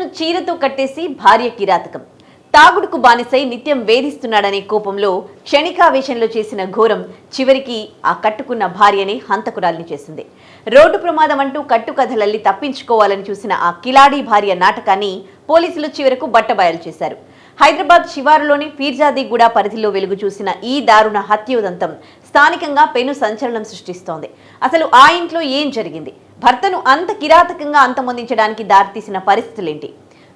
భర్తను చీరతో కట్టేసి భార్య కిరాతకం. తాగుడుకు బానిసై నిత్యం వేధిస్తున్నాడనే కోపంలో క్షణికావేశంలో చేసిన ఘోరం చివరికి ఆ కట్టుకున్న భార్యని హంతకురాల్ని చేసింది. రోడ్డు ప్రమాదం అంటూ కట్టుకథలల్లి తప్పించుకోవాలని చూసిన ఆ కిలాడీ భార్య నాటకాన్ని పోలీసులు చివరకు బట్టబయలు చేశారు. హైదరాబాద్ శివారులోని పీర్జాదిగూడ పరిధిలో వెలుగు చూసిన ఈ దారుణ హత్యోదంతం స్థానికంగా పెను సంచలనం సృష్టిస్తోంది. అసలు ఆ ఇంట్లో ఏం జరిగింది? భర్తను అంత కిరాతకంగా అంతమొందించడానికి దారితీసిన పరిస్థితులేంటి?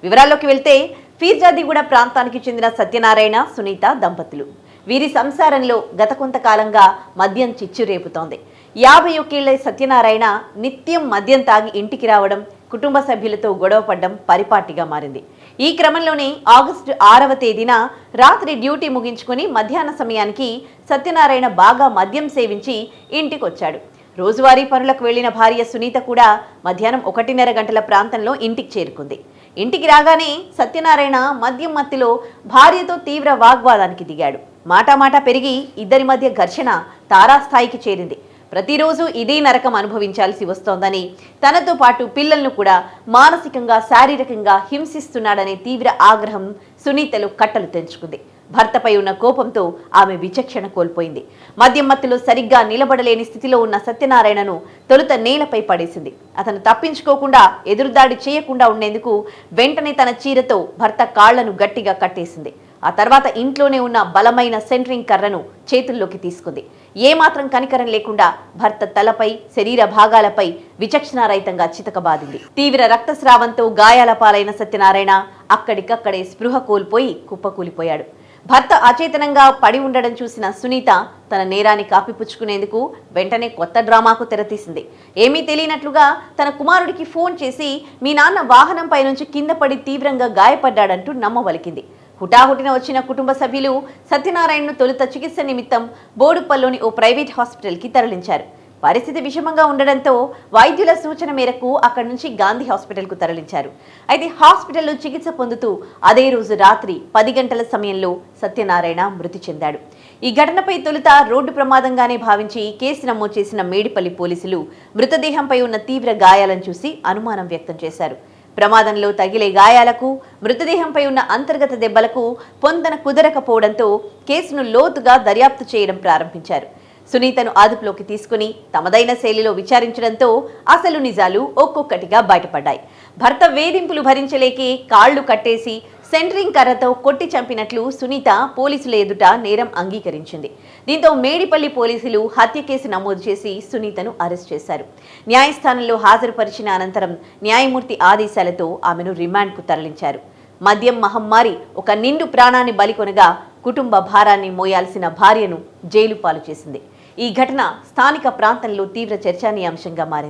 వివరాల్లోకి వెళ్తే, పీర్జాదిగూడ ప్రాంతానికి చెందిన సత్యనారాయణ, సునీత దంపతులు. వీరి సంసారంలో గత కొంతకాలంగా మద్యం చిచ్చురేపుతోంది. 51 ఏళ్ల సత్యనారాయణ నిత్యం మద్యం తాగి ఇంటికి రావడం, కుటుంబ సభ్యులతో గొడవపడడం పరిపాటిగా మారింది. ఈ క్రమంలోనే ఆగస్టు 6వ తేదీన రాత్రి డ్యూటీ ముగించుకుని మధ్యాహ్న సమయానికి సత్యనారాయణ బాగా మద్యం సేవించి ఇంటికొచ్చాడు. రోజువారీ పనులకు వెళ్లిన భార్య సునీత కూడా మధ్యాహ్నం 1:30 గంటల ప్రాంతంలో ఇంటికి చేరుకుంది. ఇంటికి రాగానే సత్యనారాయణ మద్యం మత్తులో భార్యతో తీవ్ర వాగ్వాదానికి దిగాడు. మాటామాటా పెరిగి ఇద్దరి మధ్య ఘర్షణ తారాస్థాయికి చేరింది. ప్రతిరోజు ఇదే నరకం అనుభవించాల్సి వస్తోందని, తనతో పాటు పిల్లలను కూడా మానసికంగా, శారీరకంగా హింసిస్తున్నాడనే తీవ్ర ఆగ్రహం సునీతలో కట్టలు తెంచుకుంది. భర్తపై ఉన్న కోపంతో ఆమె విచక్షణ కోల్పోయింది. మద్యం మత్తులో సరిగ్గా నిలబడలేని స్థితిలో ఉన్న సత్యనారాయణను తొలుత నేలపై పడేసింది. అతను తప్పించుకోకుండా, ఎదురుదాడి చేయకుండా ఉండేందుకు వెంటనే తన చీరతో భర్త కాళ్లను గట్టిగా కట్టేసింది. ఆ తర్వాత ఇంట్లోనే ఉన్న బలమైన సెంట్రింగ్ కర్రను చేతుల్లోకి తీసుకుంది. ఏమాత్రం కనికరం లేకుండా భర్త తలపై, శరీర భాగాలపై విచక్షణారహితంగా చితకబాదింది. తీవ్ర రక్తస్రావంతో గాయాల పాలైన సత్యనారాయణ అక్కడికక్కడే స్పృహ కోల్పోయి కుప్పకూలిపోయాడు. భర్త అచేతనంగా పడి ఉండడం చూసిన సునీత తన నేరాన్ని కాపిపుచ్చుకునేందుకు వెంటనే కొత్త డ్రామాకు తెరతీసింది. ఏమీ తెలియనట్లుగా తన కుమారుడికి ఫోన్ చేసి, మీ నాన్న వాహనంపై నుంచి కింద పడి తీవ్రంగా గాయపడ్డాడంటూ నమ్మవలికింది. హుటాహుటిన వచ్చిన కుటుంబ సభ్యులు సత్యనారాయణను తొలుత చికిత్స నిమిత్తం బోడుప్పల్లోని ఓ ప్రైవేట్ హాస్పిటల్కి తరలించారు. పరిస్థితి విషమంగా ఉండడంతో వైద్యుల సూచన మేరకు అక్కడి నుంచి గాంధీ హాస్పిటల్కు తరలించారు. అయితే హాస్పిటల్లో చికిత్స పొందుతూ అదే రోజు రాత్రి 10 గంటల సమయంలో సత్యనారాయణ మృతి చెందాడు. ఈ ఘటనపై తొలుత రోడ్డు ప్రమాదంగానే భావించి కేసు నమోదు చేసిన మేడిపల్లి పోలీసులు మృతదేహంపై ఉన్న తీవ్ర గాయాలను చూసి అనుమానం వ్యక్తం చేశారు. ప్రమాదంలో తగిలే గాయాలకు, మృతదేహంపై ఉన్న అంతర్గత దెబ్బలకు పొందన కుదరకపోవడంతో కేసును లోతుగా దర్యాప్తు చేయడం ప్రారంభించారు. సునీతను అదుపులోకి తీసుకుని తమదైన శైలిలో విచారించడంతో అసలు నిజాలు ఒక్కొక్కటిగా బయటపడ్డాయి. భర్త వేధింపులు భరించలేకే కాళ్లు కట్టేసి సెంట్రింగ్ కర్రతో కొట్టి చంపినట్లు సునీత పోలీసుల ఎదుట నేరం అంగీకరించింది. దీంతో మేడిపల్లి పోలీసులు హత్య కేసు నమోదు చేసి సునీతను అరెస్ట్ చేశారు. న్యాయస్థానంలో హాజరుపరిచిన అనంతరం న్యాయమూర్తి ఆదేశాలతో ఆమెను రిమాండ్కు తరలించారు. మద్యం మహమ్మారి ఒక నిండు ప్రాణాన్ని బలికొనగా కుటుంబ భారాన్ని మోయాల్సిన భార్యను జైలు పాలు చేసింది. ఈ ఘటన స్థానిక ప్రాంతంలో తీవ్ర చర్చానీయాంశంగా మారింది.